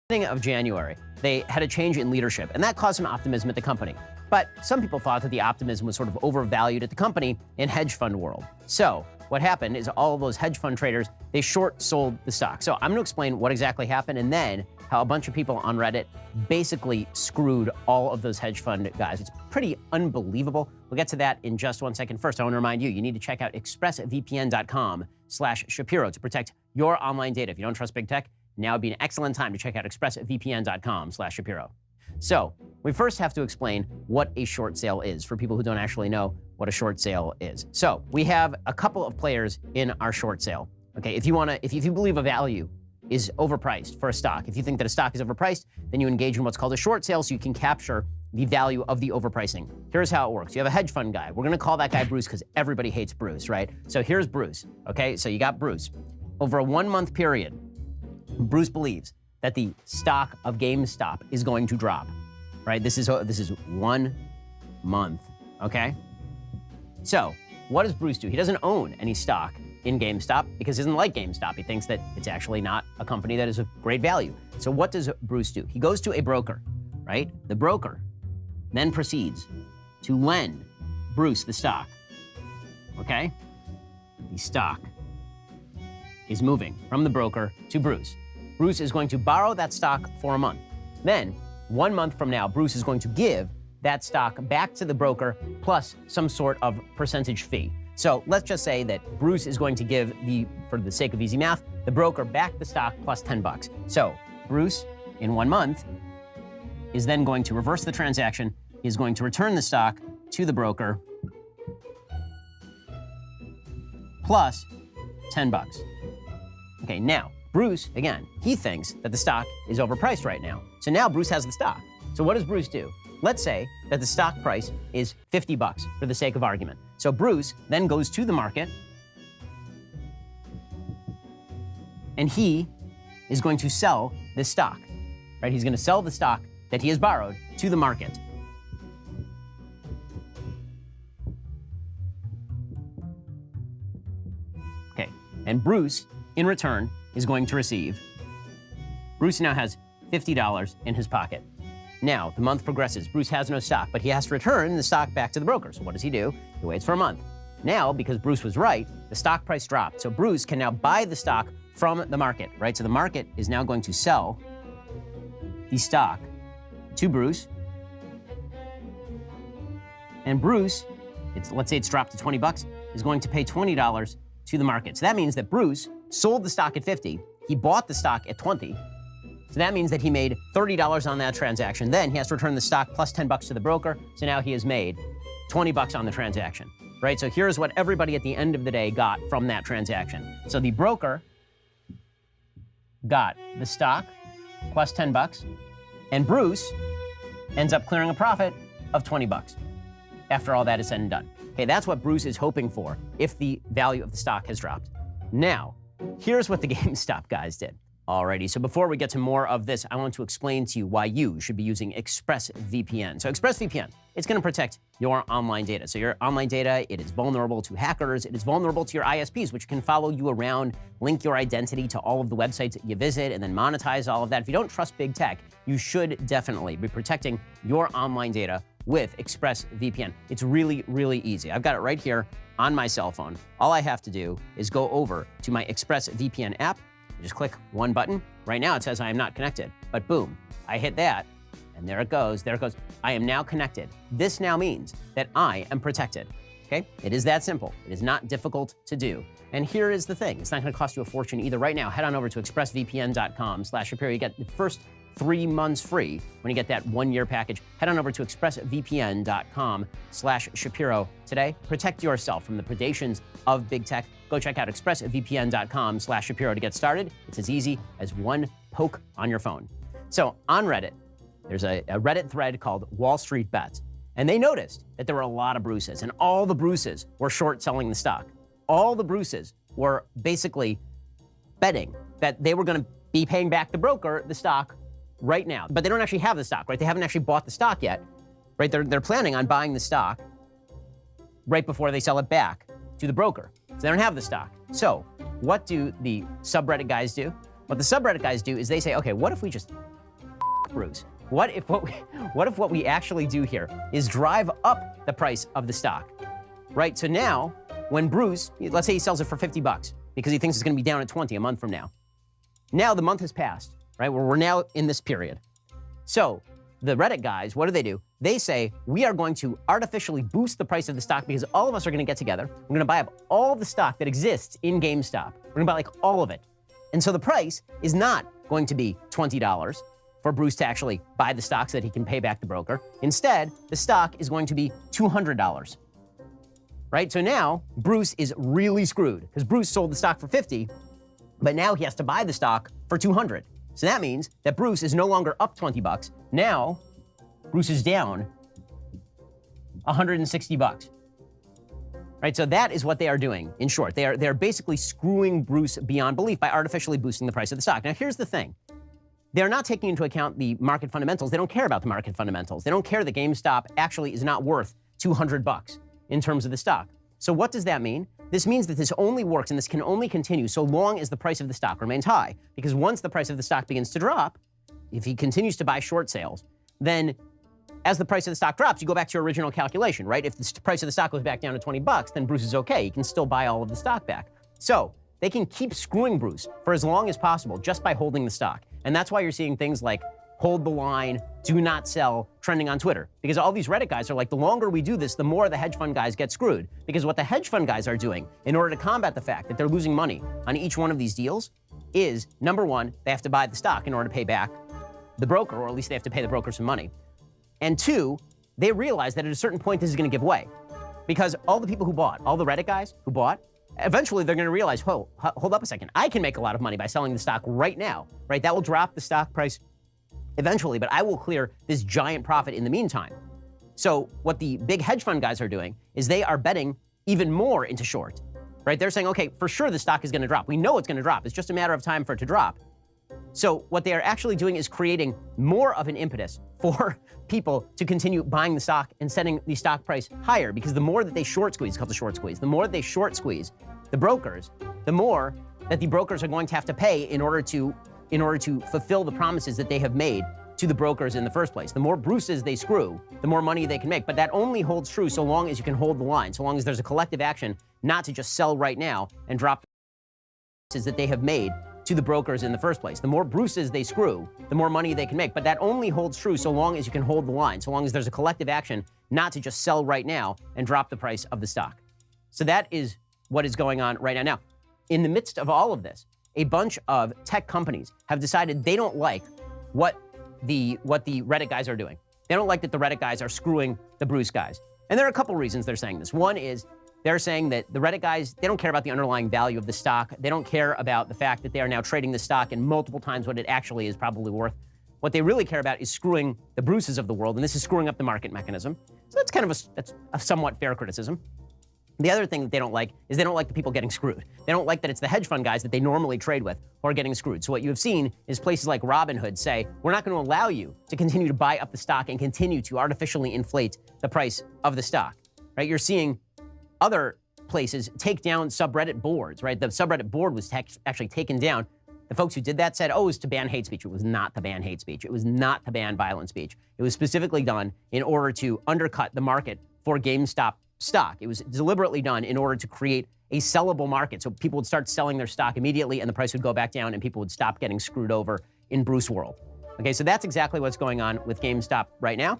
Beginning of January, they had a change in leadership, and that caused some optimism at the company. But some people thought that the optimism was sort of overvalued at the company in hedge fund world. So what happened is all of those hedge fund traders, they short sold the stock. So I'm going to explain what exactly happened and then how a bunch of people on Reddit basically screwed all of those hedge fund guys. It's pretty unbelievable. We'll get to that in just 1 second. First, I want to remind you, you need to check out expressvpn.com/Shapiro to protect your online data. If you don't trust big tech, now would be an excellent time to check out expressvpn.com/Shapiro. So we first have to explain what a short sale is for people who don't actually know what a short sale is. So we have a couple of players in our short sale. Okay, if you believe a value is overpriced for a stock, if you think that a stock is overpriced, then you engage in what's called a short sale so you can capture the value of the overpricing. Here's how it works. You have a hedge fund guy. We're going to call that guy Bruce because everybody hates Bruce, right? So here's Bruce. Okay, so you got Bruce. Over a 1 month period, Bruce believes that the stock of GameStop is going to drop, right? This is 1 month, okay? So what does Bruce do? He doesn't own any stock in GameStop because he doesn't like GameStop. He thinks that it's actually not a company that is of great value. So what does Bruce do? He goes to a broker, right? The broker then proceeds to lend Bruce the stock, okay? The stock is moving from the broker to Bruce. Bruce is going to borrow that stock for a month. Then, 1 month from now, Bruce is going to give that stock back to the broker plus some sort of percentage fee. So let's just say that Bruce is going to give for the sake of easy math, the broker back the stock plus $10. So Bruce, in 1 month, is then going to reverse the transaction. He is going to return the stock to the broker plus $10. Okay, now, Bruce, again, he thinks that the stock is overpriced right now. So now Bruce has the stock. So what does Bruce do? Let's say that the stock price is $50 for the sake of argument. So Bruce then goes to the market and he is going to sell this stock, right? He's going to sell the stock that he has borrowed to the market. Okay, and Bruce, in return, is going to receive. Bruce now has $50 in his pocket. Now, the month progresses. Bruce has no stock, but he has to return the stock back to the broker. So what does he do? He waits for a month. Now, because Bruce was right, the stock price dropped. So Bruce can now buy the stock from the market, right? So the market is now going to sell the stock to Bruce. And Bruce, let's say it's dropped to $20, is going to pay $20 to the market. So that means that Bruce sold the stock at 50. He bought the stock at 20. So that means that he made $30 on that transaction. Then he has to return the stock plus $10 to the broker. So now he has made $20 on the transaction, right? So here's what everybody at the end of the day got from that transaction. So the broker got the stock plus $10, and Bruce ends up clearing a profit of $20 after all that is said and done. Okay, that's what Bruce is hoping for if the value of the stock has dropped. Now, here's what the GameStop guys did. Alrighty, so before we get to more of this, I want to explain to you why you should be using ExpressVPN. So ExpressVPN, it's going to protect your online data. So your online data, it is vulnerable to hackers. It is vulnerable to your ISPs, which can follow you around, link your identity to all of the websites that you visit, and then monetize all of that. If you don't trust big tech, you should definitely be protecting your online data with ExpressVPN. It's really, really easy. I've got it right here on my cell phone. All I have to do is go over to my ExpressVPN app. Just click one button. Right now it says I am not connected, but boom, I hit that, and there it goes, I am now connected. This now means that I am protected, okay? It is that simple. It is not difficult to do. And here is the thing. It's not gonna cost you a fortune either. Right now, head on over to expressvpn.com/Shapiro. You get the first 3 months free when you get that 1-year package. Head on over to expressvpn.com/Shapiro today. Protect yourself from the predations of big tech. Go check out expressvpn.com/Shapiro to get started. It's as easy as one poke on your phone. So on Reddit, there's a Reddit thread called Wall Street Bets. And they noticed that there were a lot of Bruces, and all the Bruces were short selling the stock. All the Bruces were basically betting that they were going to be paying back the broker the stock right now. But they don't actually have the stock, right? They haven't actually bought the stock yet, right? They're planning on buying the stock right before they sell it back to the broker. So they don't have the stock. So what do the subreddit guys do? What the subreddit guys do is they say, okay, what if we just Bruce? What if what we actually do here is drive up the price of the stock, right? So now, when Bruce, let's say he sells it for $50 because he thinks it's going to be down at 20 a month from now. Now the month has passed, right? We're now in this period. So the Reddit guys, what do? They say, we are going to artificially boost the price of the stock because all of us are going to get together. We're going to buy up all the stock that exists in GameStop. We're going to buy like all of it. And so the price is not going to be $20 for Bruce to actually buy the stock so that he can pay back the broker. Instead, the stock is going to be $200, right? So now Bruce is really screwed because Bruce sold the stock for $50, but now he has to buy the stock for $200. So that means that Bruce is no longer up $20. Now, Bruce is down $160. Right? So that is what they are doing, in short. They are basically screwing Bruce beyond belief by artificially boosting the price of the stock. Now, here's the thing. They're not taking into account the market fundamentals. They don't care about the market fundamentals. They don't care that GameStop actually is not worth $200 in terms of the stock. So what does that mean? This means that this only works and this can only continue so long as the price of the stock remains high. Because once the price of the stock begins to drop, if he continues to buy short sales, then as the price of the stock drops, you go back to your original calculation, right? If the price of the stock goes back down to $20, then Bruce is okay. He can still buy all of the stock back. So they can keep screwing Bruce for as long as possible just by holding the stock. And that's why you're seeing things like hold the line, do not sell, trending on Twitter. Because all these Reddit guys are like, the longer we do this, the more the hedge fund guys get screwed. Because what the hedge fund guys are doing in order to combat the fact that they're losing money on each one of these deals is, number one, they have to buy the stock in order to pay back the broker, or at least they have to pay the broker some money. And two, they realize that at a certain point this is going to give way. Because all the people who bought, all the Reddit guys who bought, eventually they're going to realize, whoa, hold up a second. I can make a lot of money by selling the stock right now, right? That will drop the stock price eventually, but I will clear this giant profit in the meantime. So what the big hedge fund guys are doing is they are betting even more into short, right? They're saying, okay, for sure the stock is going to drop. We know it's going to drop. It's just a matter of time for it to drop. So what they are actually doing is creating more of an impetus for people to continue buying the stock and setting the stock price higher, because the more that they short squeeze, it's called the short squeeze, the more that they short squeeze the brokers, the more that the brokers are going to have to pay in order to fulfill the promises that they have made to the brokers in the first place. The more Bruces they screw, the more money they can make. But that only holds true so long as you can hold the line, so long as there's a collective action not to just sell right now and drop the promises that they have made to the brokers in the first place. The more Bruces they screw, the more money they can make. But that only holds true so long as you can hold the line, so long as there's a collective action not to just sell right now and drop the price of the stock. So that is what is going on right now. Now, in the midst of all of this, a bunch of tech companies have decided they don't like what the Reddit guys are doing. They don't like that the Reddit guys are screwing the Bruce guys. And there are a couple reasons they're saying this. One is they're saying that the Reddit guys, they don't care about the underlying value of the stock. They don't care about the fact that they are now trading the stock in multiple times what it actually is probably worth. What they really care about is screwing the Bruces of the world, and this is screwing up the market mechanism. So that's kind of that's a somewhat fair criticism. The other thing that they don't like is they don't like the people getting screwed. They don't like that it's the hedge fund guys that they normally trade with who are getting screwed. So what you have seen is places like Robinhood say, we're not going to allow you to continue to buy up the stock and continue to artificially inflate the price of the stock, right? You're seeing other places take down subreddit boards, right? The subreddit board was actually taken down. The folks who did that said, oh, it was to ban hate speech. It was not to ban hate speech. It was not to ban violent speech. It was specifically done in order to undercut the market for GameStop stock. It was deliberately done in order to create a sellable market. So people would start selling their stock immediately and the price would go back down and people would stop getting screwed over in Bruce world. Okay, so that's exactly what's going on with GameStop right now.